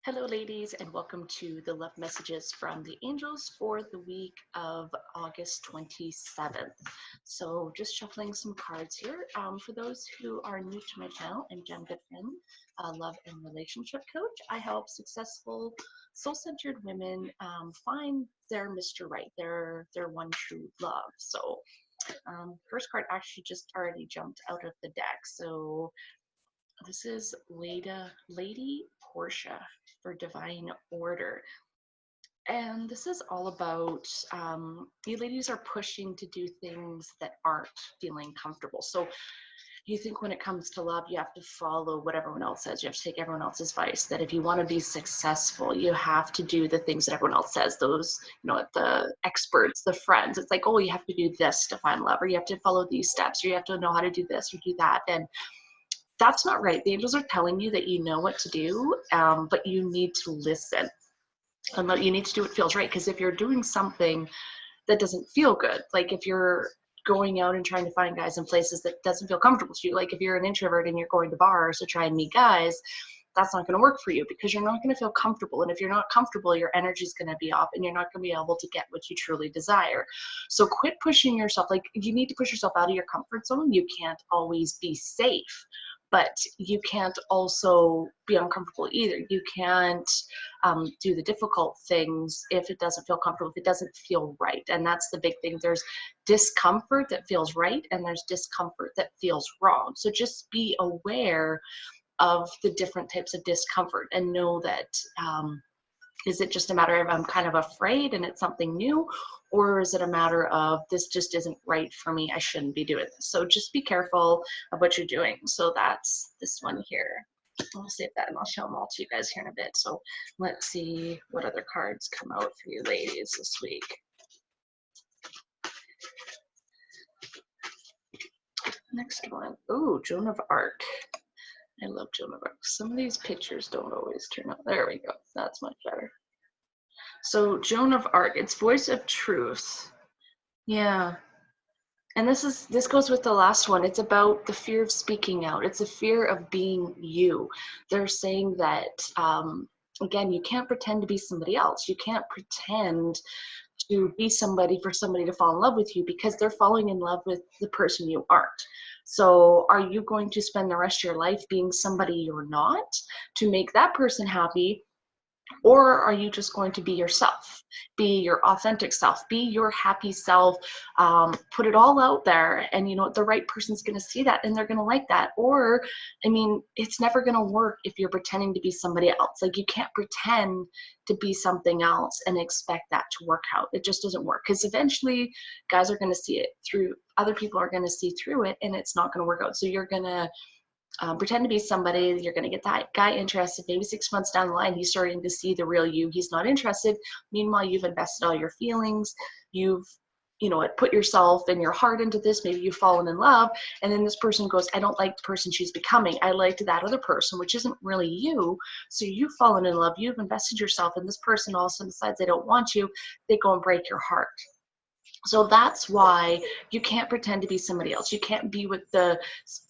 Hello, ladies, and welcome to the love messages from the angels for the week of August 27th. So, just shuffling some cards here. For those who are new to my channel, I'm Jen Goodfriend, a love and relationship coach. I help successful, soul-centered women find their Mr. Right, their one true love. So, first card actually just already jumped out of the deck. So, this is Lady Portia for Divine Order. And this is all about you ladies are pushing to do things that aren't feeling comfortable. So you think when it comes to love, you have to follow what everyone else says. You have to take everyone else's advice. That if you want to be successful, you have to do the things that everyone else says. Those, the experts, the friends. It's like, oh, you have to do this to find love, or you have to follow these steps, or you have to know how to do this or do that. And that's not right. The angels are telling you that you know what to do, but you need to listen. And you need to do what feels right. Because if you're doing something that doesn't feel good, like if you're going out and trying to find guys in places that doesn't feel comfortable to you, like if you're an introvert and you're going to bars to try and meet guys, that's not going to work for you because you're not going to feel comfortable. And if you're not comfortable, your energy is going to be off and you're not going to be able to get what you truly desire. So quit pushing yourself. Like, you need to push yourself out of your comfort zone. You can't always be safe, but you can't also be uncomfortable either. You can't do the difficult things if it doesn't feel comfortable, if it doesn't feel right. And that's the big thing. There's discomfort that feels right, and there's discomfort that feels wrong. So just be aware of the different types of discomfort and know that is it just a matter of I'm kind of afraid and it's something new, or is it a matter of this just isn't right for me, I shouldn't be doing this? So just be careful of what you're doing. So that's this one here. I'll save that and I'll show them all to you guys here in a bit. So let's see what other cards come out for you ladies this week. Next one. Oh, Joan of Arc. I love Joan of Arc. Some of these pictures don't always turn out. There we go. That's much better. So Joan of Arc, it's voice of truth. Yeah. And this goes with the last one. It's about the fear of speaking out. It's a fear of being you. They're saying that, again, you can't pretend to be somebody else. You can't pretend to be somebody for somebody to fall in love with you, because they're falling in love with the person you aren't. So are you going to spend the rest of your life being somebody you're not to make that person happy? Or are you just going to be yourself, be your authentic self, be your happy self, put it all out there, and the right person's going to see that and they're going to like that? Or, it's never going to work if you're pretending to be somebody else. Like, you can't pretend to be something else and expect that to work out. It just doesn't work, because eventually guys are going to see it through, other people are going to see through it, and it's not going to work out. So you're going to pretend to be somebody, you're going to get that guy interested. Maybe 6 months down the line, he's starting to see the real you. He's not interested. Meanwhile, you've invested all your feelings. You've, put yourself and your heart into this. Maybe you've fallen in love. And then this person goes, I don't like the person she's becoming. I liked that other person, which isn't really you. So you've fallen in love. You've invested yourself. And this person all of a sudden decides they don't want you. They go and break your heart. So that's why you can't pretend to be somebody else. You can't be what the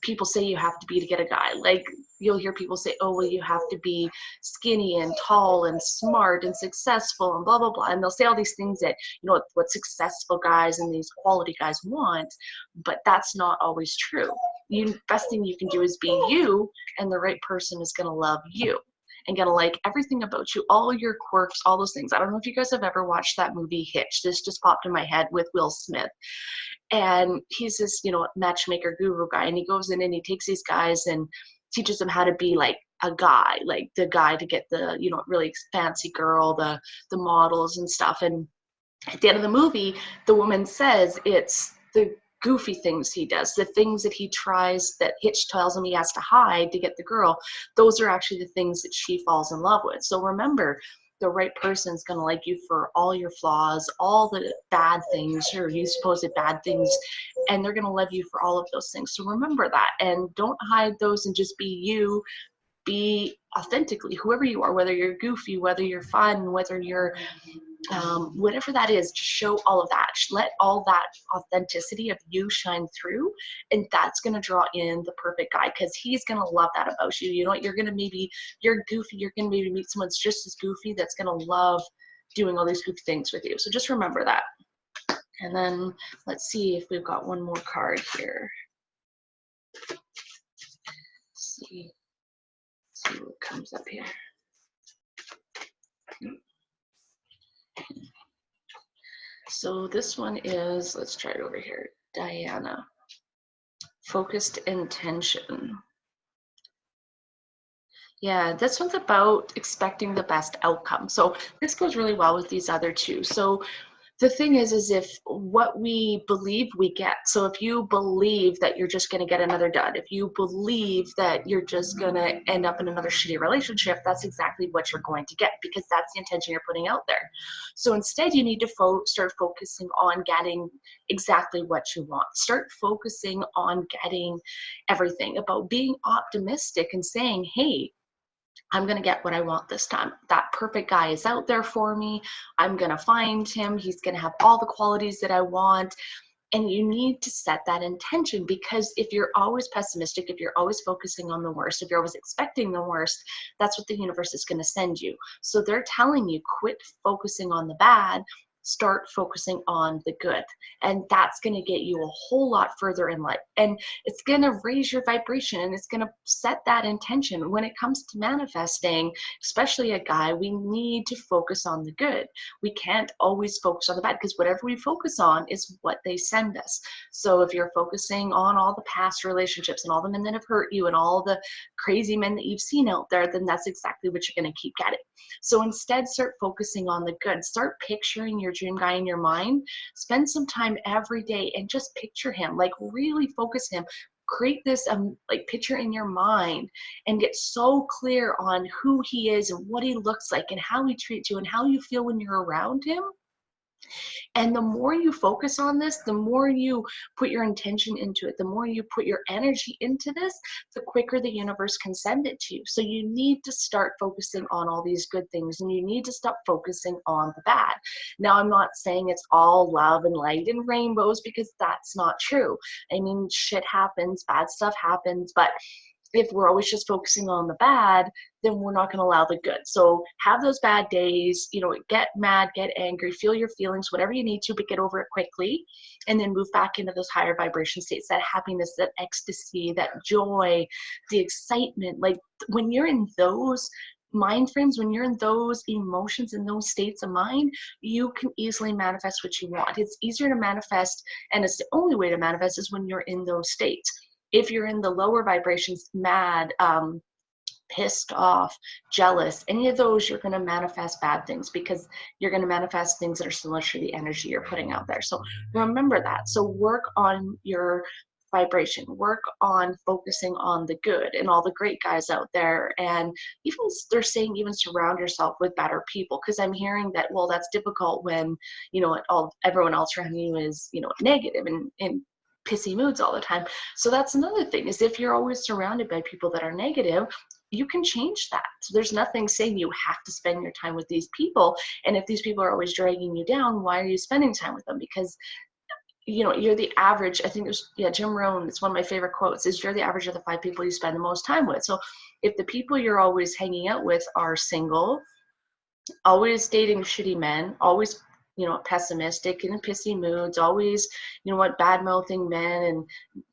people say you have to be to get a guy. Like, you'll hear people say, oh, well, you have to be skinny and tall and smart and successful and blah, blah, blah. And they'll say all these things that, what successful guys and these quality guys want, but that's not always true. Best thing you can do is be you, and the right person is going to love you and gonna like everything about you, all your quirks, all those things. I don't know if you guys have ever watched that movie Hitch. This just popped in my head with Will Smith. And he's this, matchmaker guru guy, and he goes in and he takes these guys and teaches them how to be like a guy, like the guy to get the, really fancy girl, the models and stuff. And at the end of the movie, the woman says it's the goofy things he does, the things that he tries, that Hitch tells him he has to hide to get the girl, those are actually the things that she falls in love with. So remember, the right person's going to like you for all your flaws, all the bad things, or you supposed bad things, and they're going to love you for all of those things. So remember that, and don't hide those, and just be you. Be authentically whoever you are, whether you're goofy, whether you're fun, whether you're whatever that is, to show all of that. Let all that authenticity of you shine through, and that's going to draw in the perfect guy, because he's going to love that about you. You know what? You're goofy. You're going to maybe meet someone that's just as goofy that's going to love doing all these goofy things with you. So just remember that. And then let's see if we've got one more card here. See what comes up here. So this one is, let's try it over here, Diana. Focused intention. Yeah, this one's about expecting the best outcome. So this goes really well with these other two. So the thing is if what we believe we get. So if you believe that you're just going to get another dud, if you believe that you're just going to end up in another shitty relationship, that's exactly what you're going to get, because that's the intention you're putting out there. So instead, you need to start focusing on getting exactly what you want. Start focusing on getting everything, about being optimistic and saying, hey, I'm going to get what I want this time. That perfect guy is out there for me. I'm going to find him. He's going to have all the qualities that I want. And you need to set that intention, because if you're always pessimistic, if you're always focusing on the worst, if you're always expecting the worst, that's what the universe is going to send you. So they're telling you, quit focusing on the bad, start focusing on the good. And that's going to get you a whole lot further in life. And it's going to raise your vibration, and it's going to set that intention. When it comes to manifesting, especially a guy, we need to focus on the good. We can't always focus on the bad, because whatever we focus on is what they send us. So if you're focusing on all the past relationships and all the men that have hurt you and all the crazy men that you've seen out there, then that's exactly what you're going to keep getting. So instead, start focusing on the good. Start picturing your dream guy in your mind. Spend some time every day and just picture him, like really focus him. Create this like picture in your mind and get so clear on who he is and what he looks like and how he treats you and how you feel when you're around him. And the more you focus on this, the more you put your intention into it, the more you put your energy into this, the quicker the universe can send it to you. So you need to start focusing on all these good things, and you need to stop focusing on the bad. Now, I'm not saying it's all love and light and rainbows, because that's not true. I mean, shit happens, bad stuff happens, but if we're always just focusing on the bad, then we're not going to allow the good. So have those bad days, get mad, get angry, feel your feelings, whatever you need to, but get over it quickly, and then move back into those higher vibration states, that happiness, that ecstasy, that joy, the excitement. Like when you're in those mind frames, when you're in those emotions, in those states of mind, you can easily manifest what you want. It's easier to manifest, and it's the only way to manifest is when you're in those states. If you're in the lower vibrations, mad, pissed off, jealous, any of those, you're going to manifest bad things, because you're going to manifest things that are similar to the energy you're putting out there. So remember that. So work on your vibration, work on focusing on the good and all the great guys out there. And even they're saying, even surround yourself with better people, because I'm hearing that, well, that's difficult when, everyone else around you is, negative and pissy moods all the time. So that's another thing, is if you're always surrounded by people that are negative, you can change that. So there's nothing saying you have to spend your time with these people. And if these people are always dragging you down, why are you spending time with them? Because you're the average. I think it was, Jim Rohn, it's one of my favorite quotes, is you're the average of the 5 people you spend the most time with. So if the people you're always hanging out with are single, always dating shitty men, always pessimistic and in pissy moods, always bad mouthing men,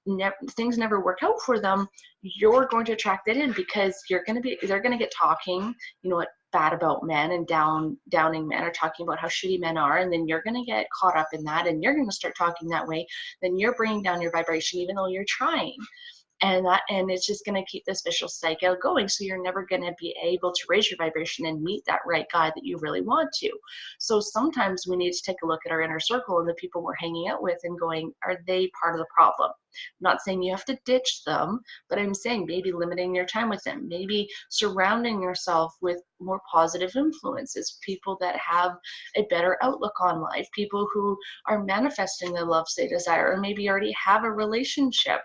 and things never work out for them, you're going to attract that in, because they're going to get talking bad about men and downing men, or talking about how shitty men are, and then you're going to get caught up in that, and you're going to start talking that way. Then you're bringing down your vibration, even though you're trying. And it's just going to keep this vicious cycle going. So you're never going to be able to raise your vibration and meet that right guy that you really want to. So sometimes we need to take a look at our inner circle and the people we're hanging out with and going, are they part of the problem? I'm not saying you have to ditch them, but I'm saying maybe limiting your time with them, maybe surrounding yourself with more positive influences, people that have a better outlook on life, people who are manifesting the loves they desire, or maybe already have a relationship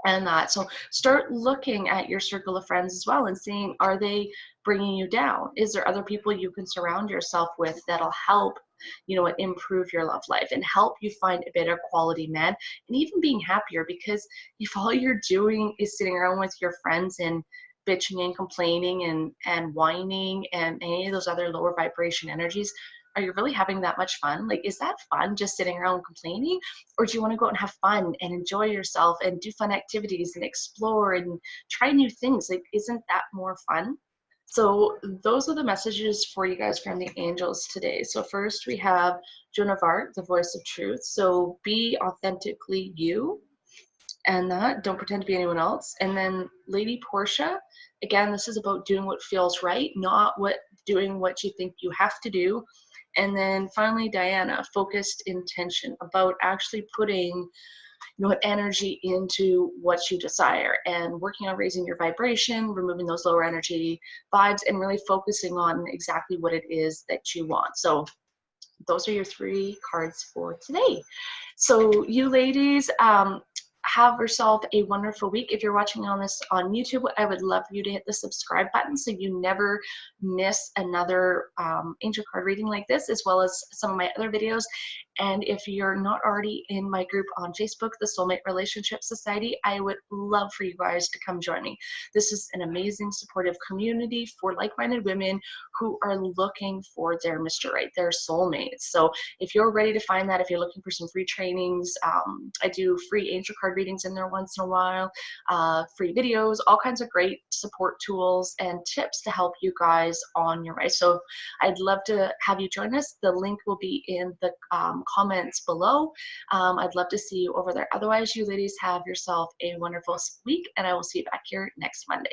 and that. So start looking at your circle of friends as well and seeing, are they bringing you down? Is there other people you can surround yourself with that'll help, you know, improve your love life and help you find a better quality man and even being happier? Because if all you're doing is sitting around with your friends and bitching and complaining and whining and any of those other lower vibration energies, are you really having that much fun? Like, is that fun, just sitting around complaining? Or do you want to go out and have fun and enjoy yourself and do fun activities and explore and try new things? Like, isn't that more fun? So those are the messages for you guys from the angels today. So first we have Joan of Arc, the voice of truth. So be authentically you, and that, don't pretend to be anyone else. And then Lady Portia, again, this is about doing what feels right, not doing what you think you have to do. And then finally Diana, focused intention, about actually putting, you know, energy into what you desire and working on raising your vibration, removing those lower energy vibes, and really focusing on exactly what it is that you want. So those are your 3 cards for today. So you ladies, have yourself a wonderful week. If you're watching on this on YouTube, I would love for you to hit the subscribe button so you never miss another angel card reading like this, as well as some of my other videos. And if you're not already in my group on Facebook, the Soulmate Relationship Society, I would love for you guys to come join me. This is an amazing supportive community for like-minded women who are looking for their Mr. Right, their soulmates. So if you're ready to find that, if you're looking for some free trainings, I do free angel card readings in there once in a while, free videos, all kinds of great support tools and tips to help you guys on your way. So I'd love to have you join us. The link will be in the comments below. I'd love to see you over there. Otherwise, you ladies have yourself a wonderful week, and I will see you back here next Monday.